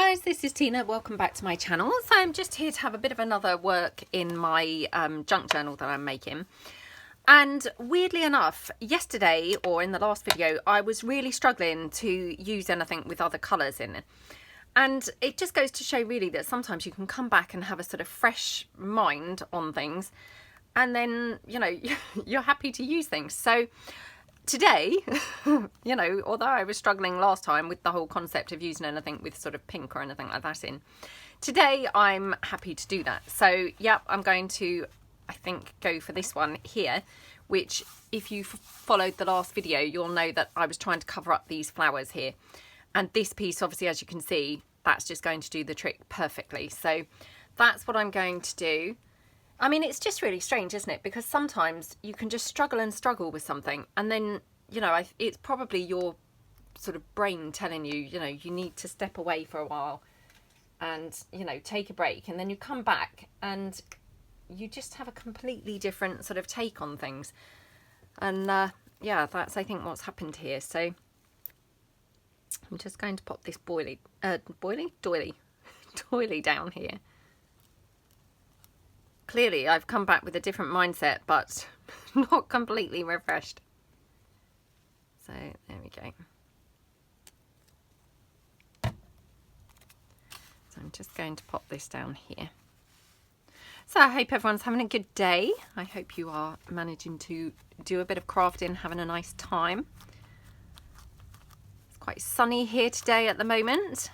guys, this is Tina. Welcome back to my channel. So I'm just here to have a bit of another work in my junk journal that I'm making. And weirdly enough, yesterday or in the last video, I was really struggling to use anything with other colours in it. And it just goes to show really that sometimes you can come back and have a sort of fresh mind on things. And then, you know, you're happy to use things. So today, you know, although I was struggling last time with the whole concept of using anything with sort of pink or anything like that in, today I'm happy to do that. So, yeah, I'm going to, I think, go for this one here, which if you followed the last video, you'll know that I was trying to cover up these flowers here. And this piece, obviously, as you can see, that's just going to do the trick perfectly. So that's what I'm going to do. I mean, it's just really strange, isn't it? Because sometimes you can just struggle and struggle with something. And then, you know, it's probably your sort of brain telling you, you know, you need to step away for a while and, you know, take a break. And then you come back and you just have a completely different sort of take on things. And, yeah, that's, I think, what's happened here. So I'm just going to pop this doily down here. Clearly, I've come back with a different mindset, but not completely refreshed. So, there we go. So, I'm just going to pop this down here. So, I hope everyone's having a good day. I hope you are managing to do a bit of crafting, having a nice time. It's quite sunny here today at the moment.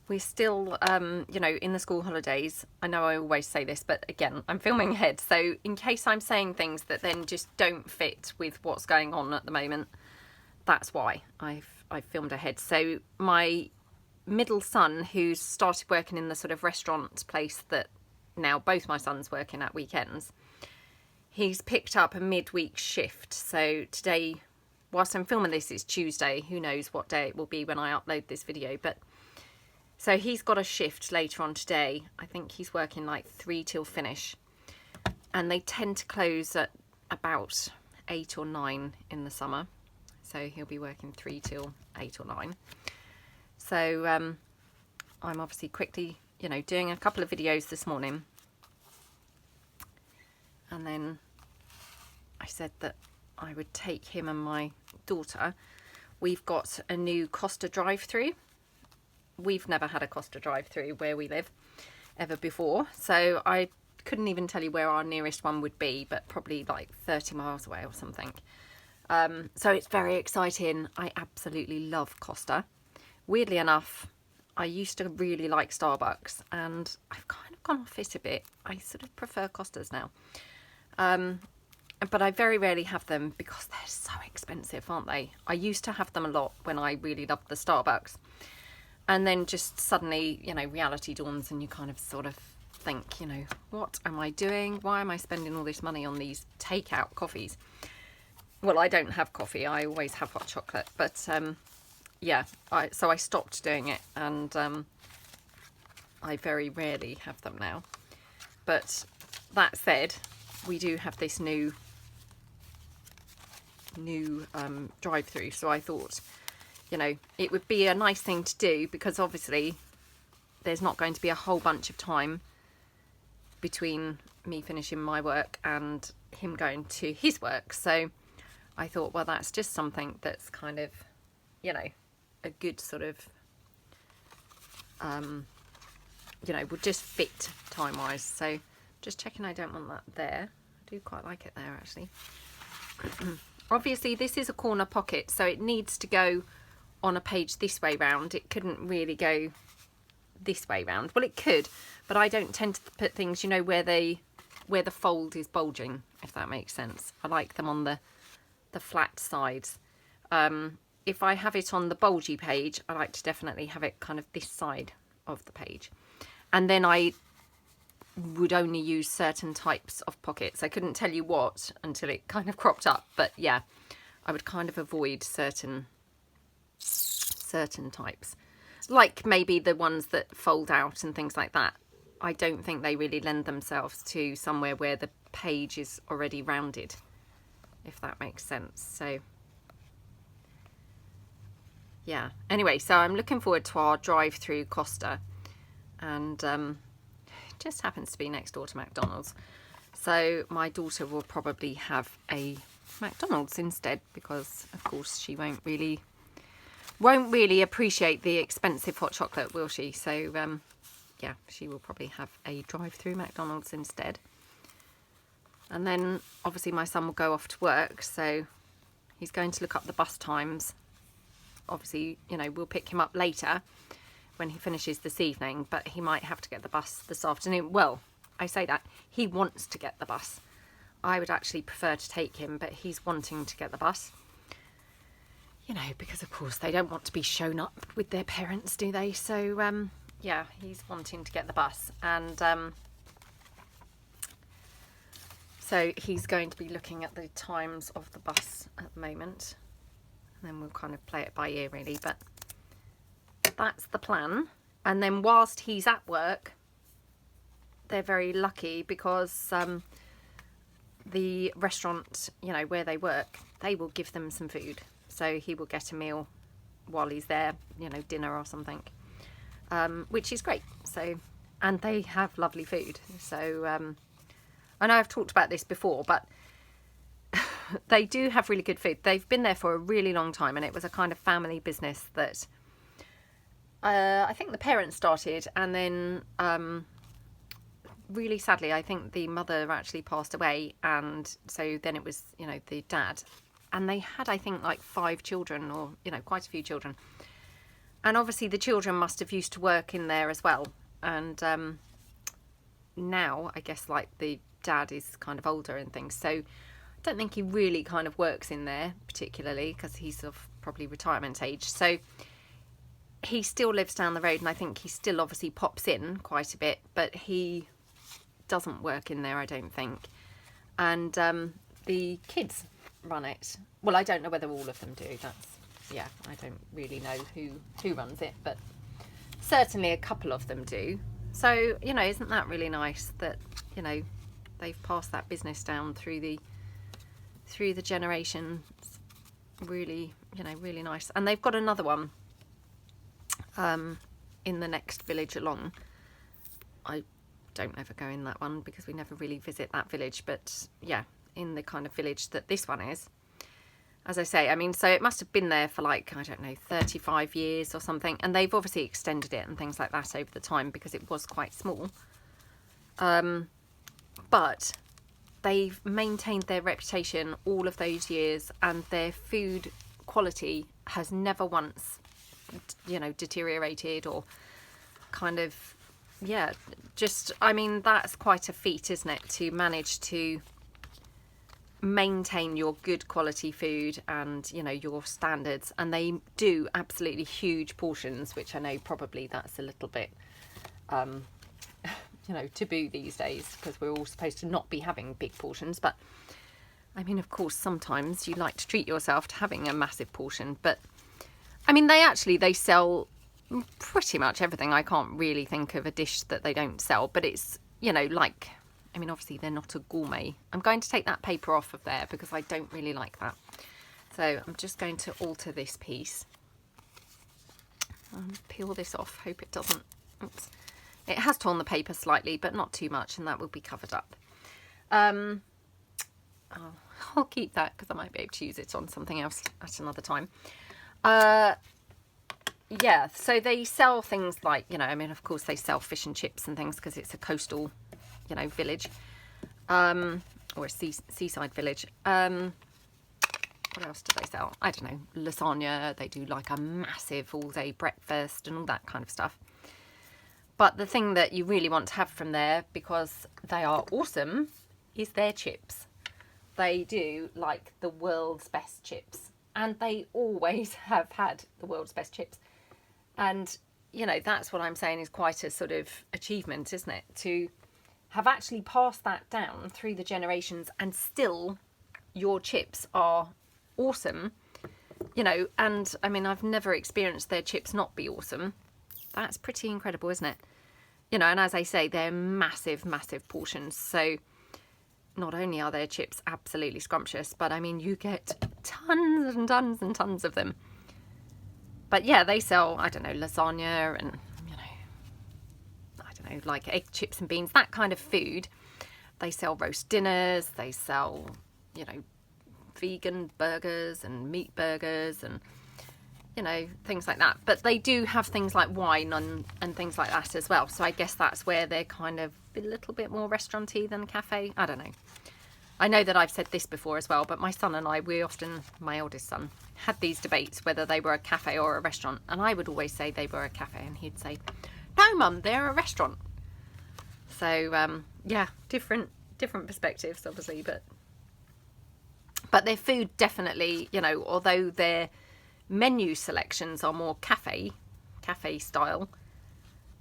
We're still, you know, in the school holidays. I know I always say this, but again, I'm filming ahead. So in case I'm saying things that then just don't fit with what's going on at the moment, that's why I've filmed ahead. So my middle son, who's started working in the sort of restaurant place that now both my sons work in at weekends, he's picked up a midweek shift. So today, whilst I'm filming this, it's Tuesday. Who knows what day it will be when I upload this video, but so he's got a shift later on today. I think he's working like 3 till finish. And they tend to close at about 8 or 9 in the summer. So he'll be working 3 till 8 or 9. So I'm obviously quickly, you know, doing a couple of videos this morning. And then I said that I would take him and my daughter. We've got a new Costa drive-through. We've never had a Costa drive-through where we live ever before, so I couldn't even tell you where our nearest one would be, but probably like 30 miles away or something. So it's very exciting. I absolutely love Costa. Weirdly enough, I used to really like Starbucks and I've kind of gone off it a bit. I sort of prefer Costas now. But I very rarely have them because they're so expensive, aren't they? I used to have them a lot when I really loved the Starbucks. And then just suddenly, you know, reality dawns and you kind of sort of think, you know, what am I doing? Why am I spending all this money on these takeout coffees? Well, I don't have coffee. I always have hot chocolate. But, yeah, so I stopped doing it. And I very rarely have them now. But that said, we do have this new drive-through. So I thought, you know, it would be a nice thing to do because obviously there's not going to be a whole bunch of time between me finishing my work and him going to his work. So I thought, well, that's just something that's kind of, you know, a good sort of, you know, would just fit time-wise. So just checking I don't want that there. I do quite like it there, actually. Obviously, this is a corner pocket, so it needs to go on a page this way round. It couldn't really go this way round. Well, it could, but I don't tend to put things, you know, where the fold is bulging, if that makes sense. I like them on the flat sides. If I have it on the bulgy page, I like to definitely have it kind of this side of the page. And then I would only use certain types of pockets. I couldn't tell you what until it kind of cropped up, but yeah, I would kind of avoid certain types, like maybe the ones that fold out and things like that. I don't think they really lend themselves to somewhere where the page is already rounded, if that makes sense. So yeah, anyway, so I'm looking forward to our drive through Costa, and it just happens to be next door to McDonald's, so my daughter will probably have a McDonald's instead, because of course she won't really appreciate the expensive hot chocolate, will she? So yeah, she will probably have a drive-through McDonald's instead. And then obviously my son will go off to work, so he's going to look up the bus times. Obviously, you know, we'll pick him up later when he finishes this evening, but he might have to get the bus this afternoon. Well, I say that, he wants to get the bus. I would actually prefer to take him, but he's wanting to get the bus. You know, because of course they don't want to be shown up with their parents, do they? So, yeah, he's wanting to get the bus, and so he's going to be looking at the times of the bus at the moment, and then we'll kind of play it by ear really, but that's the plan. And then whilst he's at work, they're very lucky because the restaurant, you know, where they work, they will give them some food, so he will get a meal while he's there, you know, dinner or something. Which is great. So, and they have lovely food. So, I know I've talked about this before, but they do have really good food. They've been there for a really long time, and it was a kind of family business that I think the parents started, and then really sadly, I think the mother actually passed away, and so then it was, you know, the dad, and they had, I think, like 5 children, or, you know, quite a few children. And obviously the children must have used to work in there as well. And now, I guess, like, the dad is kind of older and things. So I don't think he really kind of works in there particularly, because he's of probably retirement age. So he still lives down the road, and I think he still obviously pops in quite a bit, but he doesn't work in there, I don't think. And the kids run it. Well, I don't know whether all of them do. Yeah, I don't really know who runs it, but certainly a couple of them do. So, you know, isn't that really nice that, you know, they've passed that business down through the generations? Really, you know, really nice. And they've got another one in the next village along. I don't ever go in that one because we never really visit that village, but yeah, in the kind of village that this one is. As I say, I mean, so it must have been there for like, I don't know, 35 years or something. And they've obviously extended it and things like that over the time because it was quite small. But they've maintained their reputation all of those years, and their food quality has never once, you know, deteriorated or kind of, yeah, just, I mean, that's quite a feat, isn't it, to manage to maintain your good quality food and, you know, your standards. And they do absolutely huge portions, which I know probably that's a little bit you know, taboo these days, because we're all supposed to not be having big portions. But I mean, of course, sometimes you like to treat yourself to having a massive portion. But I mean, they sell pretty much everything. I can't really think of a dish that they don't sell, but it's, you know, like, I mean, obviously they're not a gourmet. I'm going to take that paper off of there because I don't really like that. So I'm just going to alter this piece. Peel this off. Hope it doesn't. Oops. It has torn the paper slightly, but not too much, and that will be covered up. I'll keep that because I might be able to use it on something else at another time. Yeah, so they sell things like, you know, I mean, of course they sell fish and chips and things because it's a coastal, you know, village, or a seaside village. What else do they sell? I don't know, lasagna. They do like a massive all-day breakfast and all that kind of stuff. But the thing that you really want to have from there, because they are awesome, is their chips. They do like the world's best chips, and they always have had the world's best chips. And, you know, that's what I'm saying is quite a sort of achievement, isn't it? To have actually passed that down through the generations, and still your chips are awesome, you know. And I mean, I've never experienced their chips not be awesome. That's pretty incredible, isn't it? You know, and as I say, they're massive, massive portions. So not only are their chips absolutely scrumptious, but I mean, you get tons and tons and tons of them. But yeah, they sell, I don't know, lasagna and, you know, I don't know, like egg, chips and beans, that kind of food. They sell roast dinners, they sell, you know, vegan burgers and meat burgers and, you know, things like that. But they do have things like wine and things like that as well. So I guess that's where they're kind of a little bit more restaurant-y than cafe. I don't know. I know that I've said this before as well, but my son and I, we often, my eldest son, had these debates whether they were a cafe or a restaurant. And I would always say they were a cafe, and he'd say, no, Mum, they're a restaurant. So, yeah, different perspectives, obviously, but their food definitely, you know, although their menu selections are more cafe style,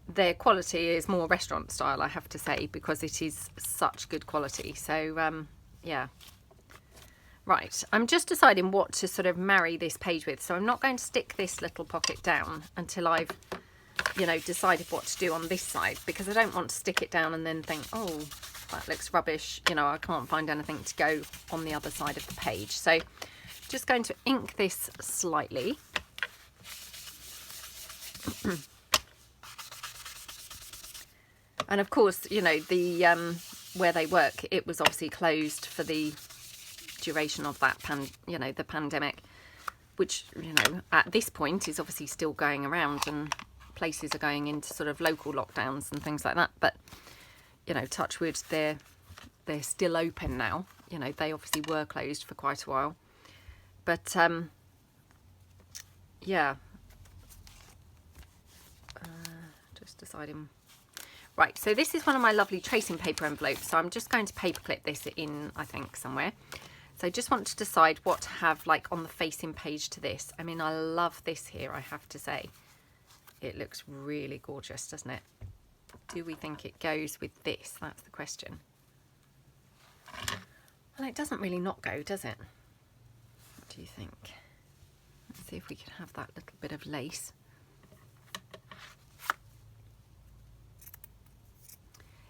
their quality is more restaurant style, I have to say, because it is such good quality. So, yeah. Right, I'm just deciding what to sort of marry this page with. So I'm not going to stick this little pocket down until I've, you know, decided what to do on this side, because I don't want to stick it down and then think, oh, that looks rubbish. You know, I can't find anything to go on the other side of the page. So just going to ink this slightly. And of course, you know, the where they work, it was obviously closed for the duration of that the pandemic, which, you know, at this point is obviously still going around, and places are going into sort of local lockdowns and things like that. But, you know, touch wood, they're still open now. You know, they obviously were closed for quite a while. But yeah, just deciding. Right, so this is one of my lovely tracing paper envelopes. So I'm just going to paper clip this in, I think, somewhere. So I just want to decide what to have like on the facing page to this. I mean, I love this here, I have to say. It looks really gorgeous, doesn't it? Do we think it goes with this? That's the question. Well, it doesn't really not go, does it? What do you think? Let's see if we can have that little bit of lace.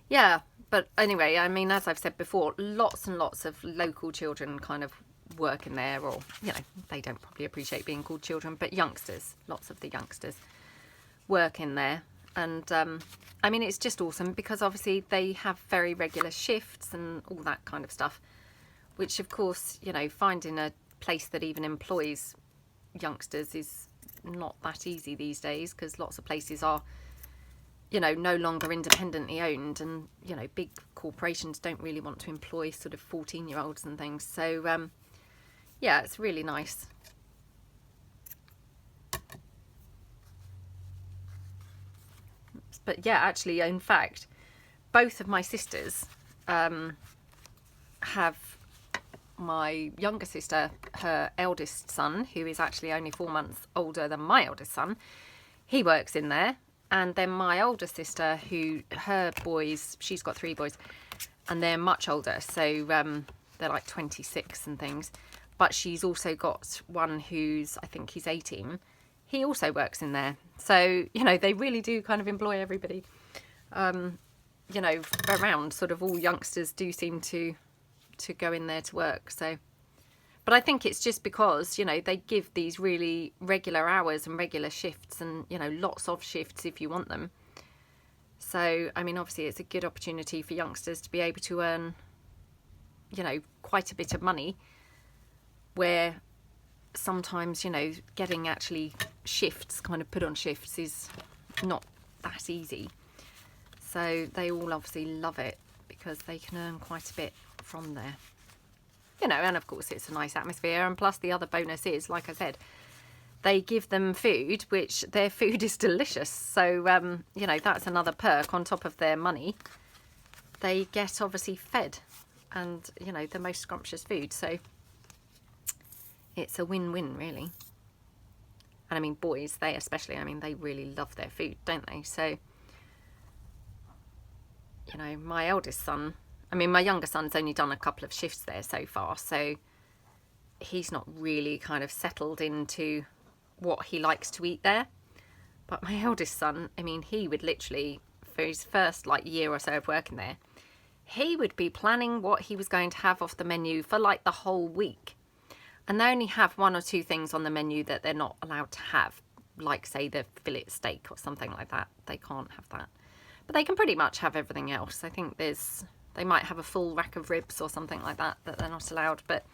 Yeah, but anyway, I mean, as I've said before, lots and lots of local children kind of work in there, or, you know, they don't probably appreciate being called children, but youngsters, lots of the youngsters work in there. And I mean, it's just awesome because obviously they have very regular shifts and all that kind of stuff, which of course, you know, finding a place that even employs youngsters is not that easy these days, because lots of places are, you know, no longer independently owned, and, you know, big corporations don't really want to employ sort of 14-year-olds and things. So yeah, it's really nice. But yeah, actually, in fact, both of my sisters have, my younger sister, her eldest son, who is actually only 4 months older than my eldest son, he works in there. And then my older sister, who, her boys, she's got 3 boys, and they're much older. So they're like 26 and things. But she's also got one who's, I think he's 18. He also works in there. So, you know, they really do kind of employ everybody, you know, around. Sort of all youngsters do seem to go in there to work. So, but I think it's just because, you know, they give these really regular hours and regular shifts, and, you know, lots of shifts if you want them. So, I mean, obviously it's a good opportunity for youngsters to be able to earn, you know, quite a bit of money, where sometimes, you know, getting actually shifts, kind of put on shifts, is not that easy. So they all obviously love it because they can earn quite a bit from there. You know, and of course it's a nice atmosphere, and plus the other bonus is, like I said, they give them food, which their food is delicious. So, you know, that's another perk on top of their money. They get obviously fed and, you know, the most scrumptious food. So it's a win-win, really. And I mean, boys, they especially, I mean, they really love their food, don't they? So, you know, my eldest son, I mean, my younger son's only done a couple of shifts there so far, so he's not really kind of settled into what he likes to eat there. But my eldest son, I mean, he would literally, for his first like year or so of working there, he would be planning what he was going to have off the menu for like the whole week. And they only have 1 or 2 things on the menu that they're not allowed to have, like say the fillet steak or something like that. They can't have that, but they can pretty much have everything else. I think they might have a full rack of ribs or something like that they're not allowed, but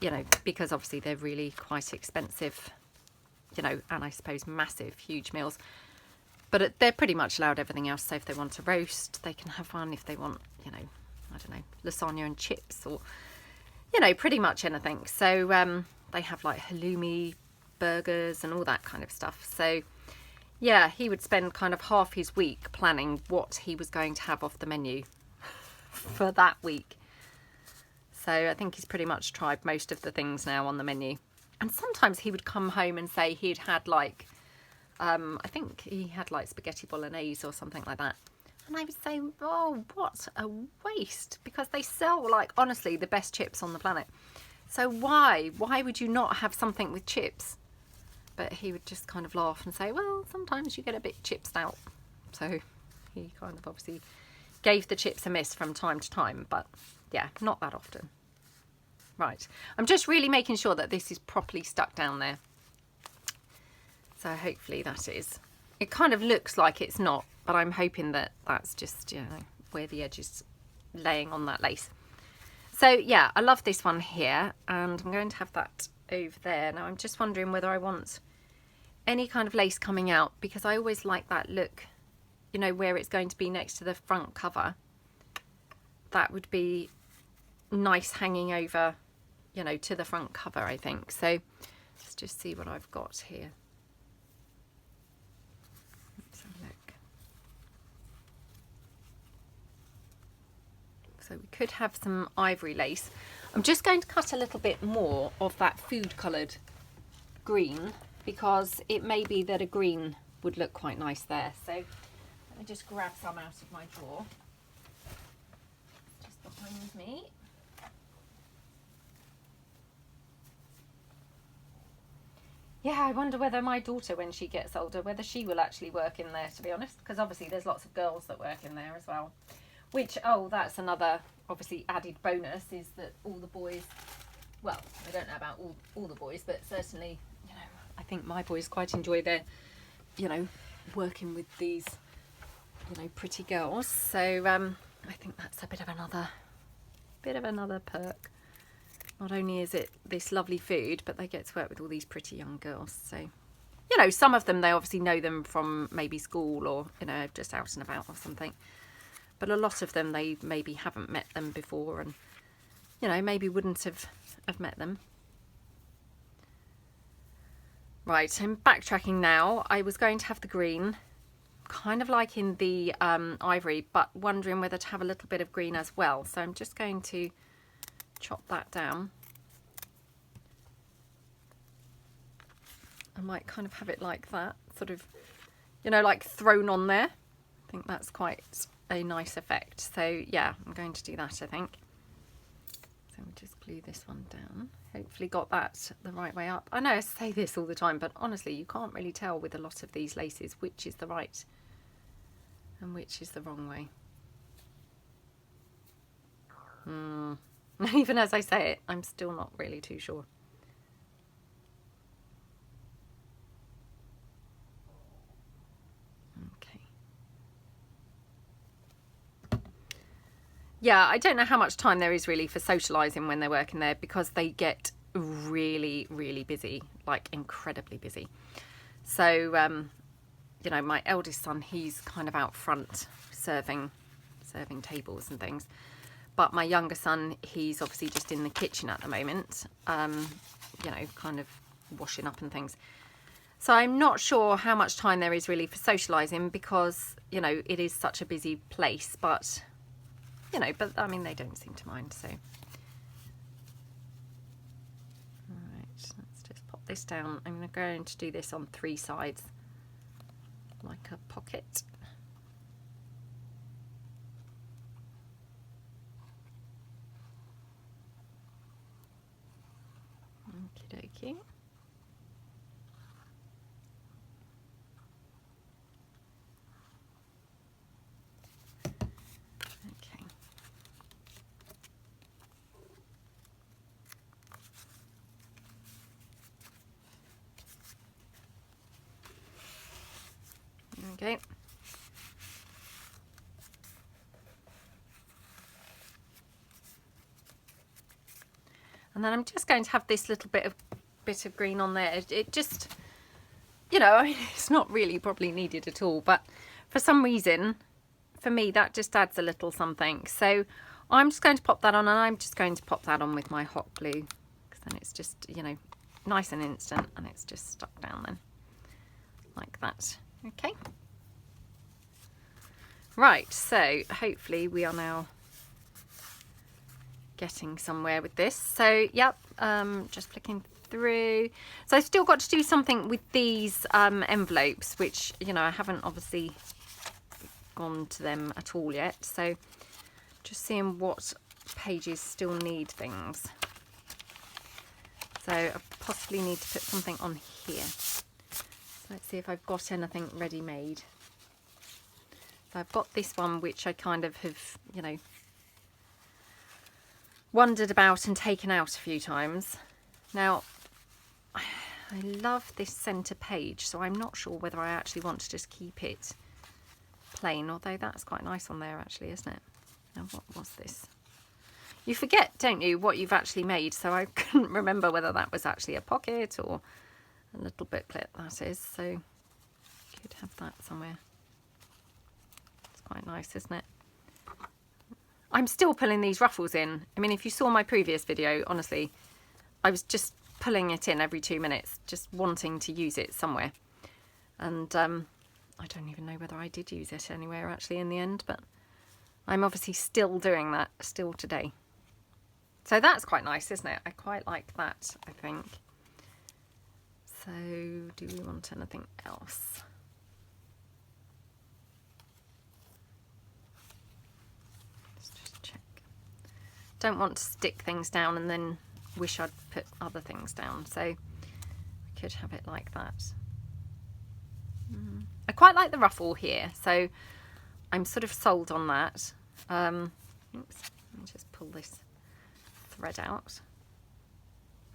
you know, because obviously they're really quite expensive, you know, and I suppose massive, huge meals. But they're pretty much allowed everything else. So if they want a roast, they can have one. If they want, you know, I don't know, lasagna and chips, or, you know, pretty much anything. So they have like halloumi burgers and all that kind of stuff. So yeah, he would spend kind of half his week planning what he was going to have off the menu for that week. So I think he's pretty much tried most of the things now on the menu. And sometimes he would come home and say he'd had like, I think he had like spaghetti bolognese or something like that. And I would say, oh, what a waste, because they sell like, honestly, the best chips on the planet. So why would you not have something with chips? But he would just kind of laugh and say, well, sometimes you get a bit chipsed out. So he kind of obviously gave the chips a miss from time to time, but yeah, not that often. Right, I'm just really making sure that this is properly stuck down there. So hopefully that is. It kind of looks like it's not, but I'm hoping that that's just, you know, where the edge is laying on that lace. So yeah, I love this one here, and I'm going to have that over there. Now I'm just wondering whether I want any kind of lace coming out, because I always like that look, you know, where it's going to be next to the front cover. That would be nice hanging over, you know, to the front cover, I think. So let's just see what I've got here. Let's have a look. So we could have some ivory lace. I'm just going to cut a little bit more of that food coloured green, because it may be that a green would look quite nice there. So let me just grab some out of my drawer. Just behind me. Yeah, I wonder whether my daughter, when she gets older, whether she will actually work in there, to be honest, because obviously there's lots of girls that work in there as well. Which, oh, that's another obviously added bonus, is that all the boys, well, I don't know about all the boys, but certainly, you know, I think my boys quite enjoy their, you know, working with these, you know, pretty girls. So I think that's a bit of another perk. Not only is it this lovely food, but they get to work with all these pretty young girls. So, you know, some of them, they obviously know them from maybe school, or, you know, just out and about or something. But a lot of them, they maybe haven't met them before, and, you know, maybe wouldn't have met them. Right, I'm backtracking now. I was going to have the green, kind of like in the ivory, but wondering whether to have a little bit of green as well. So I'm just going to chop that down. I might kind of have it like that, sort of, you know, like thrown on there. I think that's quite a nice effect. So yeah, I'm going to do that, I think. So we'll just glue this one down. Hopefully got that the right way up. I know I say this all the time, but honestly, you can't really tell with a lot of these laces which is the right and which is the wrong way. Even as I say it, I'm still not really too sure. Okay. Yeah, I don't know how much time there is really for socialising when they're working there, because they get really, really busy, like incredibly busy. So, you know, my eldest son, he's kind of out front serving tables and things. But my younger son, he's obviously just in the kitchen at the moment, you know, kind of washing up and things. So I'm not sure how much time there is really for socialising, because, you know, it is such a busy place. But, you know, but I mean, they don't seem to mind. So, all right, let's just pop this down. I'm going to do this on 3 sides, like a pocket. Okie dokie. Okay. Okay. And then I'm just going to have this little bit of green on there. It just, you know, I mean, it's not really probably needed at all, but for some reason, for me, that just adds a little something. So I'm just going to pop that on, and I'm just going to pop that on with my hot glue, because then it's just, you know, nice and instant, and it's just stuck down then, like that. Okay. Right, so hopefully we are now getting somewhere with this. So yep, just flicking through. So I've still got to do something with these envelopes, which, you know, I haven't obviously gone to them at all yet. So just seeing what pages still need things. So I possibly need to put something on here. So let's see if I've got anything ready made. So I've got this one, which I kind of have, you know, wondered about and taken out a few times. Now, I love this centre page, so I'm not sure whether I actually want to just keep it plain, although that's quite nice on there actually, isn't it? Now, what was this? You forget, don't you, what you've actually made, so I couldn't remember whether that was actually a pocket or a little booklet, that is, so could have that somewhere. It's quite nice, isn't it? I'm still pulling these ruffles in. I mean, if you saw my previous video, honestly, I was just pulling it in every 2 minutes, just wanting to use it somewhere. And I don't even know whether I did use it anywhere actually in the end, but I'm obviously still doing that still today. So that's quite nice, isn't it? I quite like that, I think. So do we want anything else? Don't want to stick things down and then wish I'd put other things down, so we could have it like that. I quite like the ruffle here, so I'm sort of sold on that. Oops, let me just pull this thread out.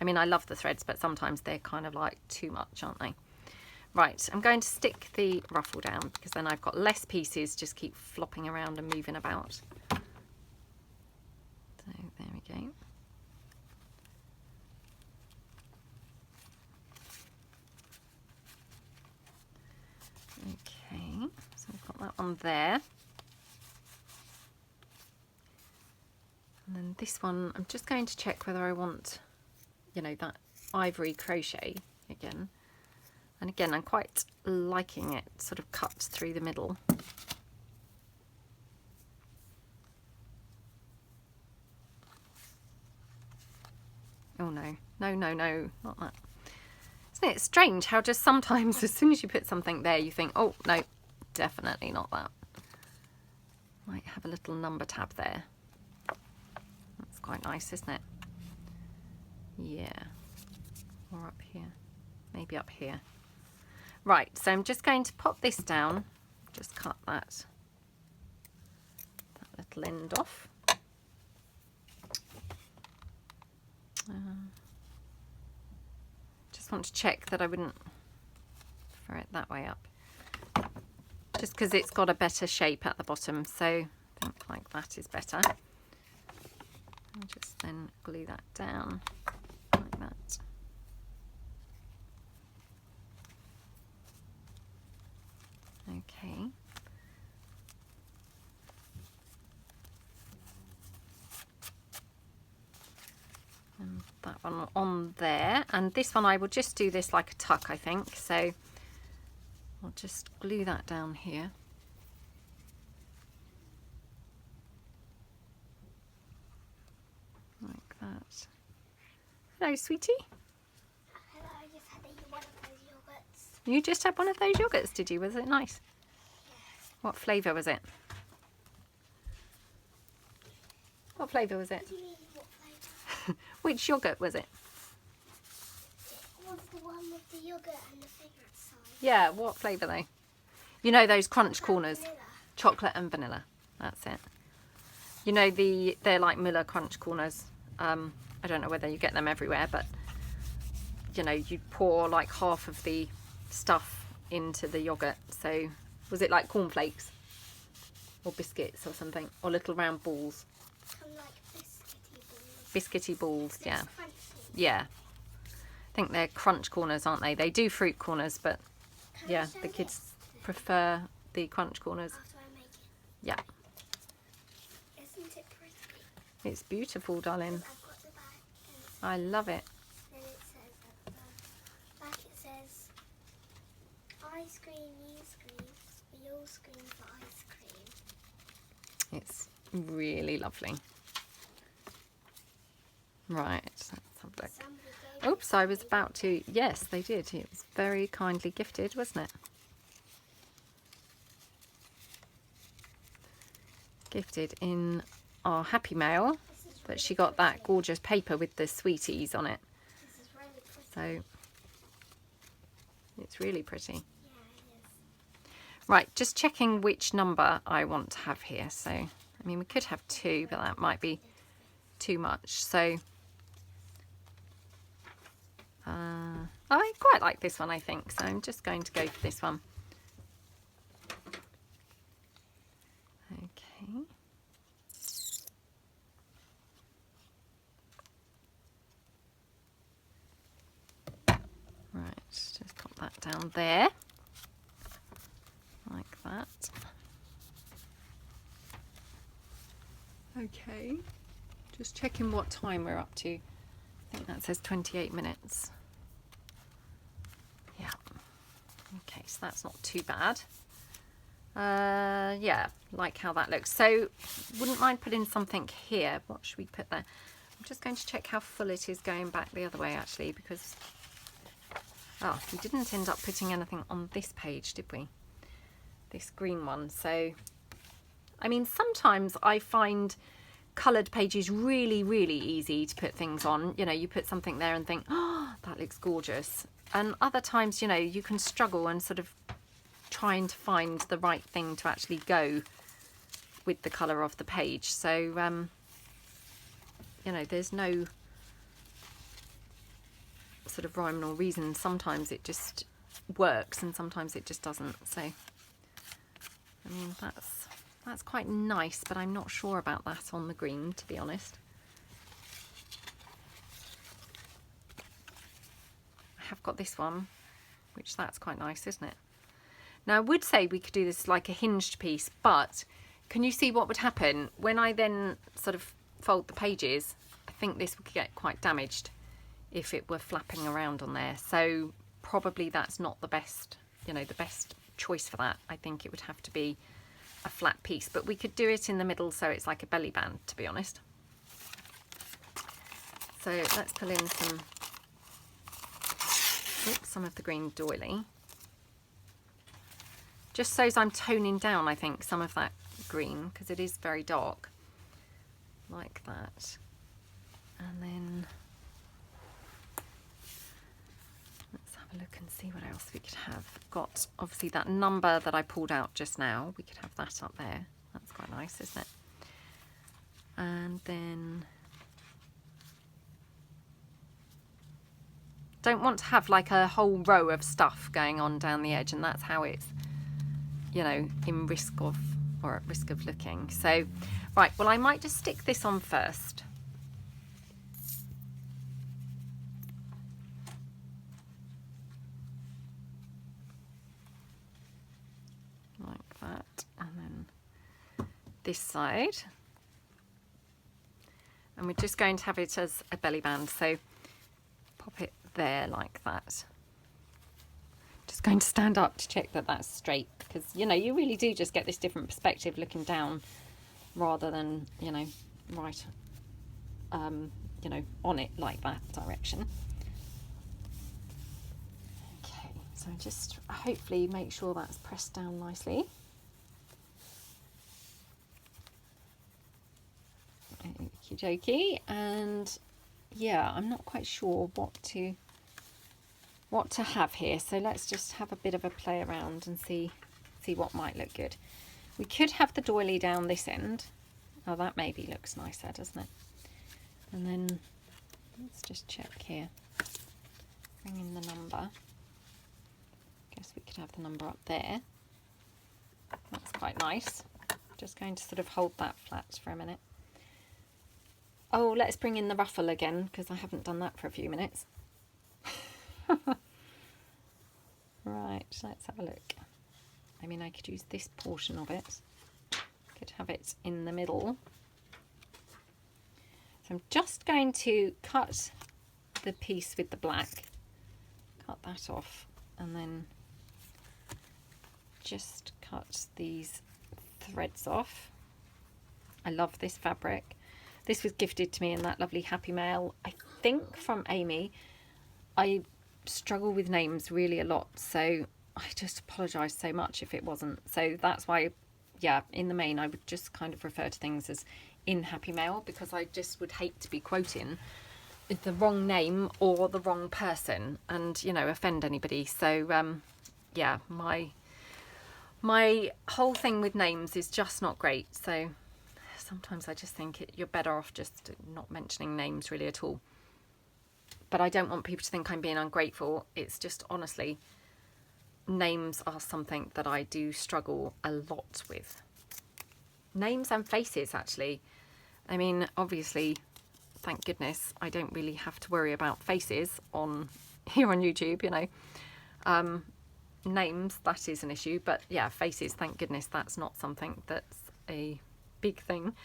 I mean, I love the threads, but sometimes they're kind of like too much, aren't they? Right, I'm going to stick the ruffle down because then I've got less pieces just keep flopping around and moving about. So there we go. Okay, so we've got that one there. And then this one, I'm just going to check whether I want, you know, that ivory crochet again. And again, I'm quite liking it sort of cut through the middle. Oh no, no, no, no, not that. Isn't it strange how just sometimes as soon as you put something there, you think, oh no, definitely not that. Might have a little number tab there. That's quite nice, isn't it? Yeah. Or up here. Maybe up here. Right, so I'm just going to pop this down. Just cut that little end off. Just want to check that I wouldn't throw it that way up, just because it's got a better shape at the bottom, so I think like that is better. I'll just then glue that down like that. Okay. And that one on there, and this one I will just do this like a tuck, I think, so I'll just glue that down here. Like that. Hello, sweetie. Hello, I just had one of those yogurts. You just had one of those yogurts, did you? Was it nice? Yes. What flavour was it? What flavour was it? What do you mean, what flavour? Which yogurt was it? It was the one with the yogurt and the thing outside. Yeah, what flavour though? You know those crunch corners? Vanilla. Chocolate and vanilla. That's it. You know they're like Muller crunch corners. I don't know whether you get them everywhere, but you know, you pour like half of the stuff into the yogurt, so Was it like cornflakes? Or biscuits or something? Or little round balls? Kind of like biscuity balls. Biscuity balls, yeah. Crunchy. Yeah. I think they're crunch corners, aren't they? They do fruit corners, but Can yeah, I show the kids this prefer the crunch corners. after I make it? Yeah. Isn't it pretty? It's beautiful, darling. I've got the back. I love it. Then it says at the back it says, I scream, you scream, we all scream for ice cream. It's really lovely. Right, let's have a look. Somebody gave Oops, I was about to... Yes, they did. It was very kindly gifted, wasn't it? Gifted in our Happy Mail, but she got that gorgeous paper with the sweeties on it. This is really pretty. So it's really pretty. Yeah, it is. Right, just checking which number I want to have here. So, I mean, we could have 2, but that might be too much. So, I quite like this one, I think. So I'm just going to go for this one. Okay. Right, just pop that down there. Like that. Okay. Just checking what time we're up to. I think that says 28 minutes. Yeah. Okay, so that's not too bad. Yeah, like how that looks. So, wouldn't mind putting something here. What should we put there? I'm just going to check how full it is going back the other way, actually, because... Oh, we didn't end up putting anything on this page, did we? This green one. So, I mean, sometimes I find coloured pages really, really easy to put things on. You know, you put something there and think, oh, that looks gorgeous. And other times, you know, you can struggle and sort of trying to find the right thing to actually go with the colour of the page. So, you know, there's no sort of rhyme or reason. Sometimes it just works and sometimes it just doesn't. So, I mean, that's quite nice, but I'm not sure about that on the green, to be honest. I have got this one, which that's quite nice, isn't it? Now, I would say we could do this like a hinged piece, but can you see what would happen when I then sort of fold the pages? I think this would get quite damaged if it were flapping around on there. So probably that's not the best, you know, the best choice for that. I think it would have to be a flat piece, but we could do it in the middle so it's like a belly band, to be honest. So let's pull in some of the green doily. Just so as I'm toning down, I think, some of that green, because it is very dark, like that. And then let's have a look and see what else we could have. Got obviously that number that I pulled out just now. We could have that up there. That's quite nice, isn't it? And then don't want to have like a whole row of stuff going on down the edge, and that's how it's, you know, in risk of, or at risk of looking. So, right, well, I might just stick this on first. Like that, and then this side. And we're just going to have it as a belly band, so pop it there like that. Just going to stand up to check that that's straight, because, you know, you really do just get this different perspective looking down rather than, you know, right, you know, on it like that direction. Okay, so just hopefully make sure that's pressed down nicely. Okie dokie, and yeah, I'm not quite sure what to have here, so let's just have a bit of a play around and see what might look good. We could have the doily down this end. Oh, that maybe looks nicer, doesn't it? And then let's just check here. Bring in the number. Guess we could have the number up there. That's quite nice. Just going to sort of hold that flat for a minute. Oh, let's bring in the ruffle again, because I haven't done that for a few minutes. Right, let's have a look. I mean, I could use this portion of it. Could have it in the middle. So I'm just going to cut the piece with the black. Cut that off, and then just cut these threads off. I love this fabric. This was gifted to me in that lovely Happy Mail, I think from Amy. I struggle with names really a lot, so I just apologise so much if it wasn't. So that's why, yeah, in the main I would just kind of refer to things as in Happy Mail, because I just would hate to be quoting the wrong name or the wrong person and, you know, offend anybody. So yeah, my whole thing with names is just not great. So sometimes I just think you're better off just not mentioning names really at all. But I don't want people to think I'm being ungrateful. It's just, honestly, names are something that I do struggle a lot with. Names and faces, actually. I mean, obviously, thank goodness, I don't really have to worry about faces here on YouTube, you know. Names, that is an issue. But yeah, faces, thank goodness, that's not something that's a big thing.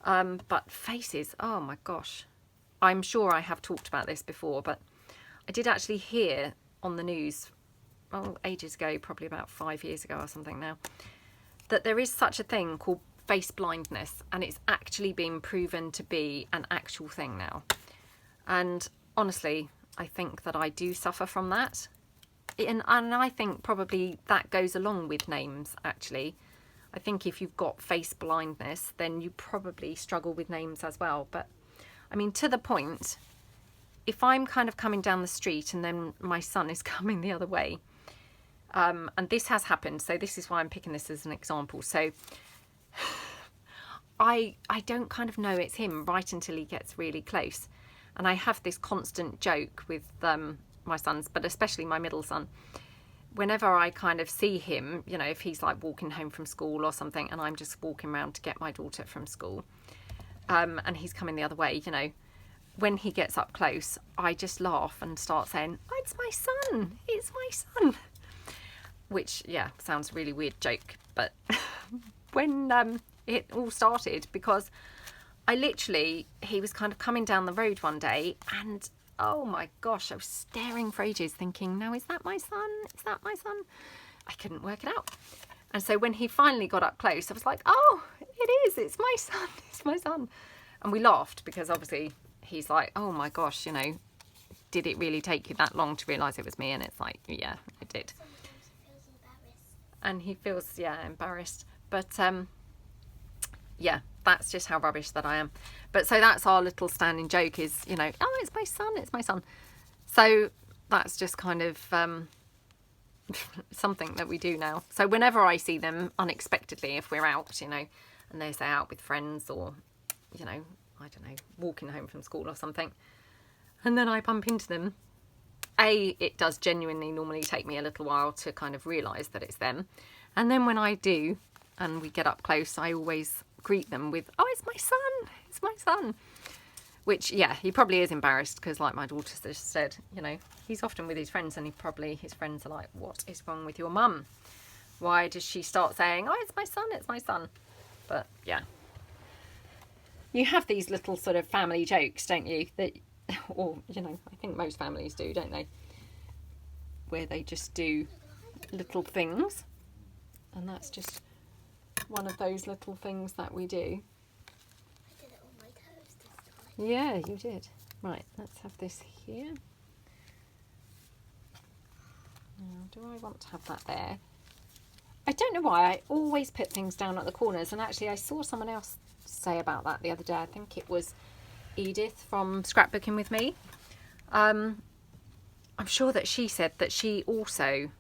But faces, oh my gosh. I'm sure I have talked about this before, but I did actually hear on the news, ages ago, probably about 5 years ago or something now, that there is such a thing called face blindness, and it's actually been proven to be an actual thing now. And honestly, I think that I do suffer from that. And I think probably that goes along with names, actually. I think if you've got face blindness, then you probably struggle with names as well. But I mean, to the point, if I'm kind of coming down the street and then my son is coming the other way, and this has happened, so this is why I'm picking this as an example. So I don't kind of know it's him right until he gets really close. And I have this constant joke with my sons, but especially my middle son. Whenever I kind of see him, you know, if he's like walking home from school or something, and I'm just walking around to get my daughter from school, and he's coming the other way, you know, when he gets up close, I just laugh and start saying, oh, it's my son, it's my son. Which, yeah, sounds a really weird joke, but when it all started, because he was kind of coming down the road one day, and oh my gosh, I was staring for ages thinking, now, is that my son? Is that my son? I couldn't work it out. And so when he finally got up close, I was like, oh, it is, it's my son, it's my son. And we laughed because obviously he's like, oh my gosh, you know, did it really take you that long to realise it was me? And it's like, yeah, it did. Sometimes he feels embarrassed. And he feels, yeah, embarrassed. But yeah, that's just how rubbish that I am. But so that's our little standing joke is, you know, oh, it's my son, it's my son. So that's just kind of something that we do now. So whenever I see them unexpectedly, if we're out, you know, and they say out with friends or, you know, I don't know, walking home from school or something, and then I bump into them, it does genuinely normally take me a little while to kind of realise that it's them. And then when I do, and we get up close, I always greet them with, oh, it's my son, it's my son. Which, yeah, he probably is embarrassed because, like my daughter just said, you know, he's often with his friends and his friends are like, what is wrong with your mum? Why does she start saying, oh, it's my son, it's my son? But, yeah. You have these little sort of family jokes, don't you? That, or, you know, I think most families do, don't they? Where they just do little things. And that's just one of those little things that we do. I did it on my toes this time. Yeah, you did. Right, let's have this here. Now, do I want to have that there? I don't know why, I always put things down at the corners, and actually I saw someone else say about that the other day. I think it was Edith from Scrapbooking with Me. I'm sure that she said that she also,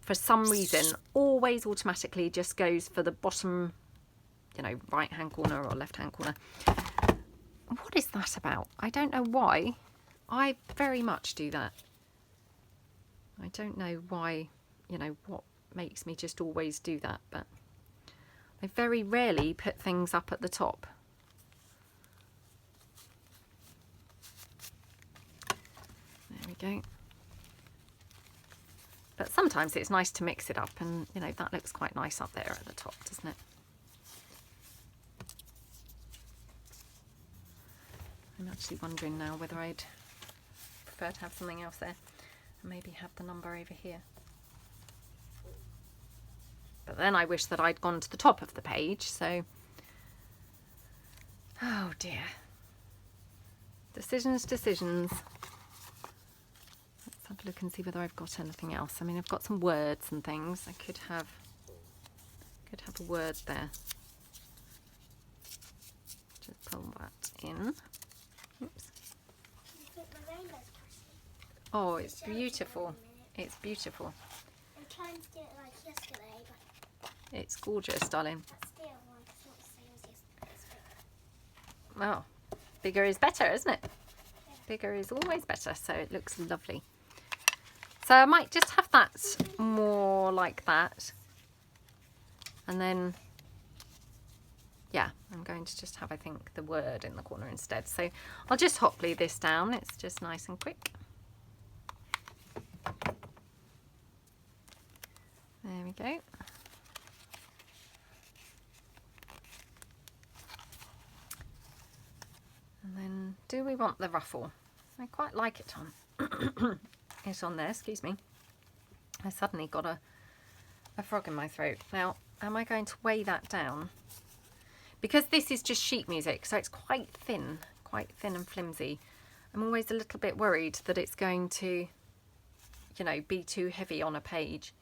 for some reason, always automatically just goes for the bottom, you know, right hand corner or left hand corner. What is that about? I don't know why. I very much do that. I don't know why, you know, what makes me just always do that, but They very rarely put things up at the top. There we go. But sometimes it's nice to mix it up, and you know, that looks quite nice up there at the top, doesn't it? I'm actually wondering now whether I'd prefer to have something else there and maybe have the number over here. But then I wish that I'd gone to the top of the page, so oh dear. Decisions, decisions. Let's have a look and see whether I've got anything else. I mean, I've got some words and things. I could have a word there. Just pull that in. Oops. Oh, it's beautiful. It's beautiful. I'm trying to do it like yesterday, but it's gorgeous, darling. I still want it's not the same as yesterday. Well, bigger is better, isn't it? Yeah. Bigger is always better, so it looks lovely. So I might just have that more like that. And then, yeah, I'm going to just have, I think, the word in the corner instead. So I'll just hot glue this down. It's just nice and quick. There we go. And then, do we want the ruffle? I quite like it on. It's on there, excuse me. I suddenly got a frog in my throat. Now, am I going to weigh that down? Because this is just sheet music, so it's quite thin and flimsy. I'm always a little bit worried that it's going to, you know, be too heavy on a page.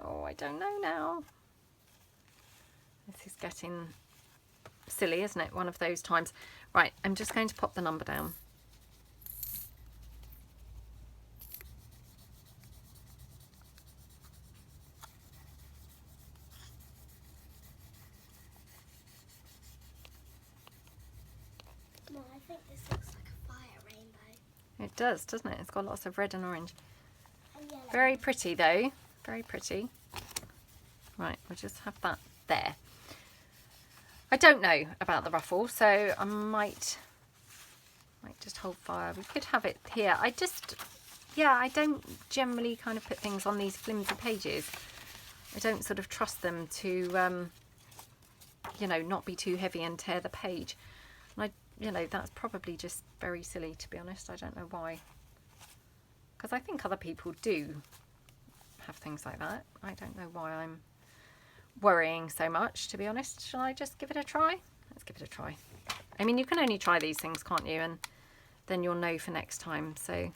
Oh, I don't know now. This is getting silly, isn't it? One of those times. Right, I'm just going to pop the number down. Mom, I think this looks like a fire rainbow. It does, doesn't it? It's got lots of red and orange. And yellow. Very pretty though. Very pretty. Right, we'll just have that there. I don't know about the ruffle, so I might just hold fire. We could have it here. I don't generally kind of put things on these flimsy pages. I don't sort of trust them to, you know, not be too heavy and tear the page. And you know, that's probably just very silly, to be honest. I don't know why. Because I think other people do have things like that. I don't know why I'm worrying so much, to be honest. Shall I just give it a try? Let's give it a try. I mean, you can only try these things, can't you? And then you'll know for next time. So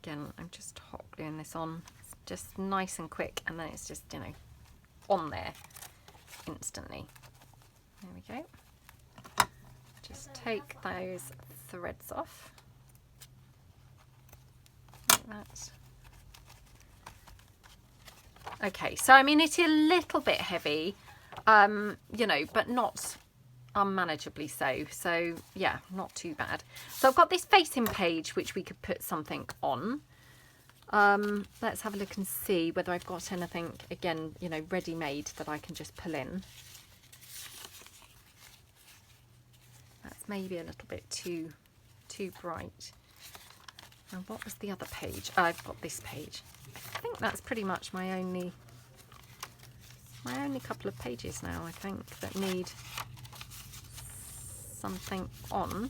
again, I'm just hot gluing this on. It's just nice and quick, and then it's just, you know, on there instantly. There we go. Just take those threads off like that. Okay, so I mean, it's a little bit heavy, you know, but not unmanageably so. So yeah, not too bad. So I've got this facing page which we could put something on. Let's have a look and see whether I've got anything, again, you know, ready-made that I can just pull in. That's maybe a little bit too bright. And what was the other page? I've got this page. I think that's pretty much my only couple of pages now, I think, that need something on.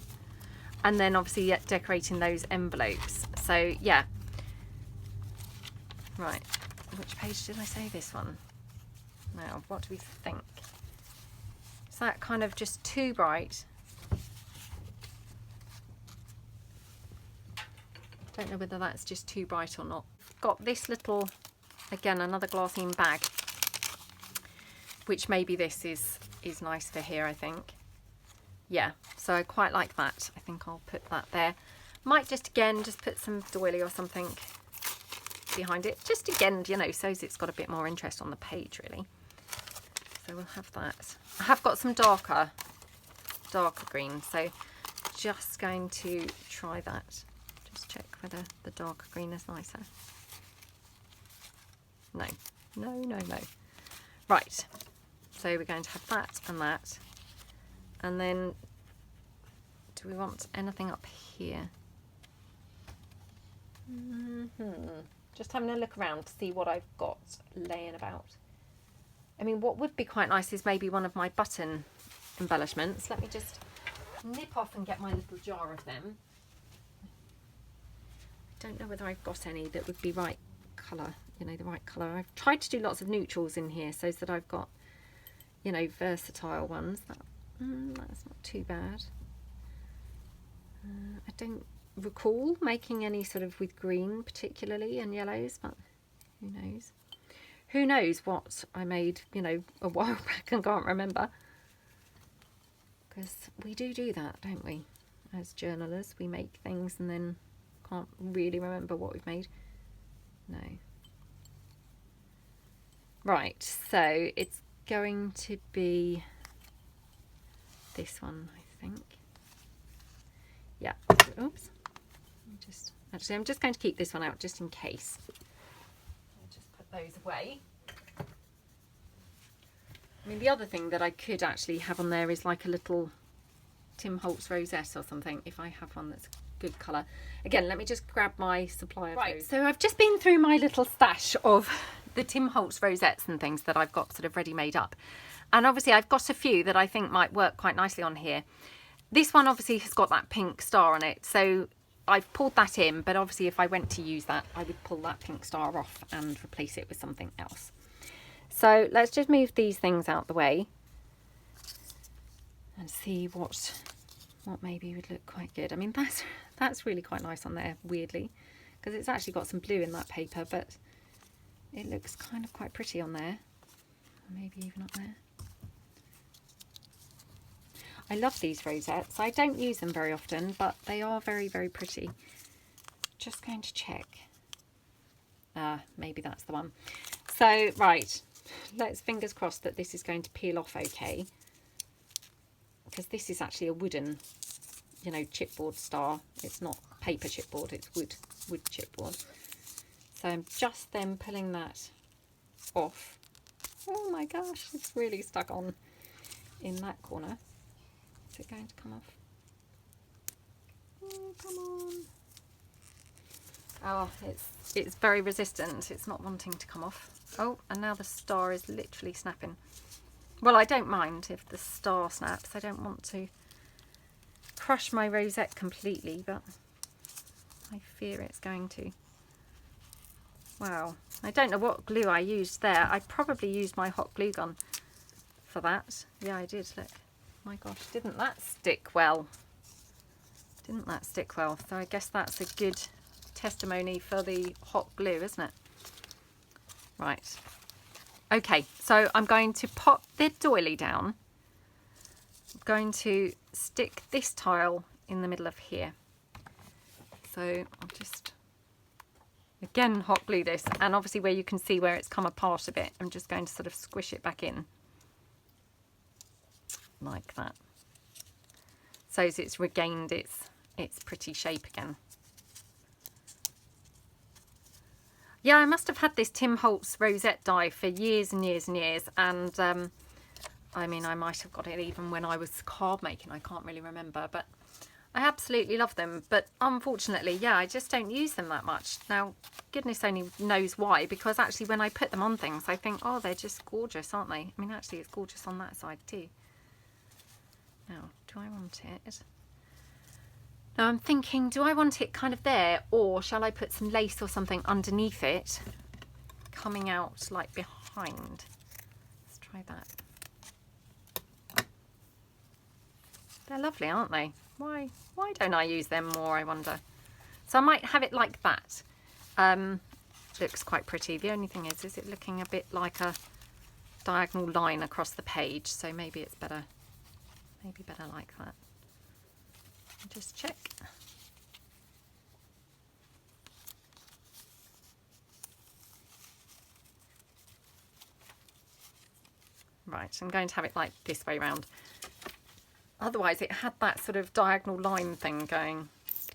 And then obviously decorating those envelopes. So yeah. Right, which page did I say? This one. Now, what do we think? Is that kind of just too bright? Don't know whether that's just too bright or not. Got this little, again, another glassine bag, which maybe this is nice for here, I think. Yeah, so I quite like that. I think I'll put that there. Might just put some doily or something behind it. Just again, you know, so it's got a bit more interest on the page, really. So we'll have that. I have got some darker green, so just going to try that. Just check whether the darker green is nicer. No, no, no, no. Right, so we're going to have that and that. And then, do we want anything up here? Just having a look around to see what I've got laying about. I mean, what would be quite nice is maybe one of my button embellishments. Let me just nip off and get my little jar of them. I don't know whether I've got any that would be right colour, you know, the right colour. I've tried to do lots of neutrals in here so that I've got, you know, versatile ones. That's not too bad. I don't recall making any sort of with green particularly and yellows, but who knows? Who knows what I made, you know, a while back and can't remember. Because we do that, don't we? As journalists, we make things and then can't really remember what we've made. No. Right, so it's going to be this one, I think. Yeah. Oops. Actually, I'm just going to keep this one out just in case. I'll just put those away. I mean, the other thing that I could actually have on there is like a little Tim Holtz rosette or something, if I have one that's good colour. Again, let me just grab my supply of those. So I've just been through my little stash of the Tim Holtz rosettes and things that I've got sort of ready made up. And obviously I've got a few that I think might work quite nicely on here. This one obviously has got that pink star on it, so I've pulled that in, but obviously if I went to use that, I would pull that pink star off and replace it with something else. So let's just move these things out the way and see what maybe would look quite good. I mean, that's really quite nice on there, weirdly, because it's actually got some blue in that paper, but it looks kind of quite pretty on there. Maybe even up there. I love these rosettes. I don't use them very often, but they are very, very pretty. Just going to check. Maybe that's the one. So, right, let's fingers crossed that this is going to peel off okay. Because this is actually a wooden, you know, chipboard star. It's not paper chipboard, it's wood chipboard. So I'm just then pulling that off. Oh my gosh, it's really stuck on in that corner. Is it going to come off? Oh, come on. Oh, it's very resistant. It's not wanting to come off. Oh, and now the star is literally snapping. Well, I don't mind if the star snaps. I don't want to crush my rosette completely, but I fear it's going to. Wow. I don't know what glue I used there. I probably used my hot glue gun for that. Yeah, I did. Look. My gosh, didn't that stick well? Didn't that stick well? So I guess that's a good testimony for the hot glue, isn't it? Right. Okay, so I'm going to pop the doily down. I'm going to stick this tile in the middle of here. So I'll just, again, hot glue this. And obviously where you can see where it's come apart a bit, I'm just going to sort of squish it back in. Like that. So as it's regained its pretty shape again. Yeah, I must have had this Tim Holtz rosette die for years and years and years, and I mean, I might have got it even when I was card making. I can't really remember, but I absolutely love them. But unfortunately, yeah, I just don't use them that much. Now, goodness only knows why, because actually when I put them on things, I think, oh, they're just gorgeous, aren't they? I mean, actually, it's gorgeous on that side too. Now, do I want it? Now I'm thinking, do I want it kind of there, or shall I put some lace or something underneath it, coming out like behind? Let's try that. They're lovely, aren't they? Why don't I use them more, I wonder? So I might have it like that. Looks quite pretty. The only thing is it looking a bit like a diagonal line across the page, so maybe it's better. Maybe better like that. Just check. Right, I'm going to have it like this way round. Otherwise it had that sort of diagonal line thing going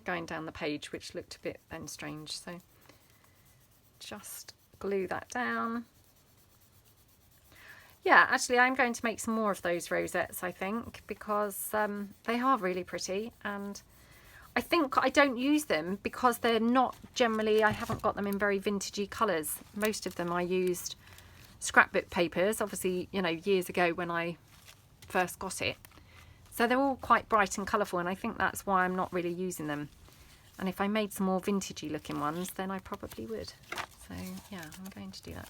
going down the page, which looked a bit then strange. So just glue that down. Yeah, actually I'm going to make some more of those rosettes, I think, because they are really pretty, and I think I don't use them because they're not generally, I haven't got them in very vintagey colours. Most of them I used scrapbook papers, obviously, you know, years ago when I first got it. So they're all quite bright and colourful, and I think that's why I'm not really using them. And if I made some more vintagey looking ones, then I probably would. So yeah, I'm going to do that.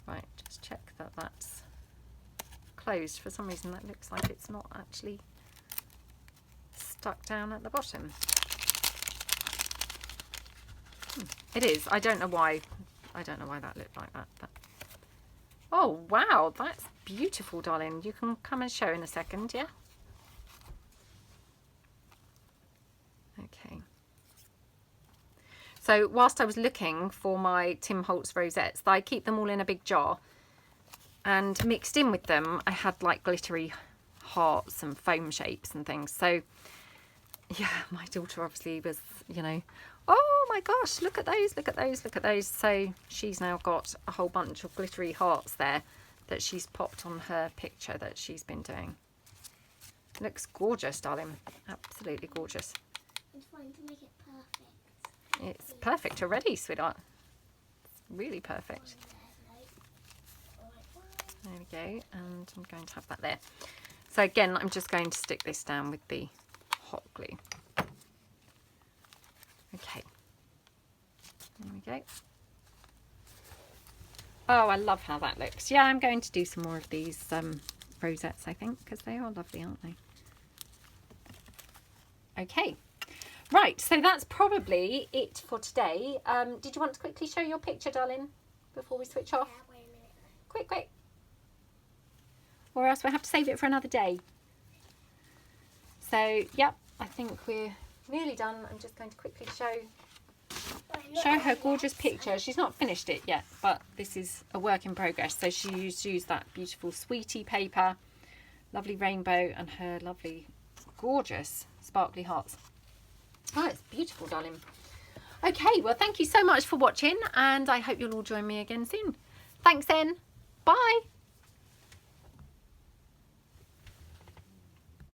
Right, just check that that's closed. For some reason that looks like it's not actually stuck down at the bottom. It is. I don't know why that looked like that. But oh wow, that's beautiful, darling. You can come and show in a second, yeah? Okay. So whilst I was looking for my Tim Holtz rosettes, I keep them all in a big jar, and mixed in with them I had like glittery hearts and foam shapes and things. So yeah, my daughter obviously was, you know, oh my gosh, look at those, look at those, look at those. So she's now got a whole bunch of glittery hearts there that she's popped on her picture that she's been doing. Looks gorgeous, darling. Absolutely gorgeous. I'm trying to make it perfect. It's perfect already, sweetheart. It's really perfect. There we go, and I'm going to have that there. So again, I'm just going to stick this down with the hot glue. Okay. There we go. Oh, I love how that looks. Yeah, I'm going to do some more of these rosettes, I think, because they are lovely, aren't they? Okay. Right, so that's probably it for today. Did you want to quickly show your picture, darling, before we switch off? Yeah, wait a minute. Quick, quick. Or else we'll have to save it for another day. So, yep, I think we're nearly done. I'm just going to quickly show her gorgeous picture. She's not finished it yet, but this is a work in progress. So she used that beautiful sweetie paper, lovely rainbow, and her lovely, gorgeous sparkly hearts. Oh, it's beautiful, darling. Okay, well, thank you so much for watching, and I hope you'll all join me again soon. Thanks then. Bye.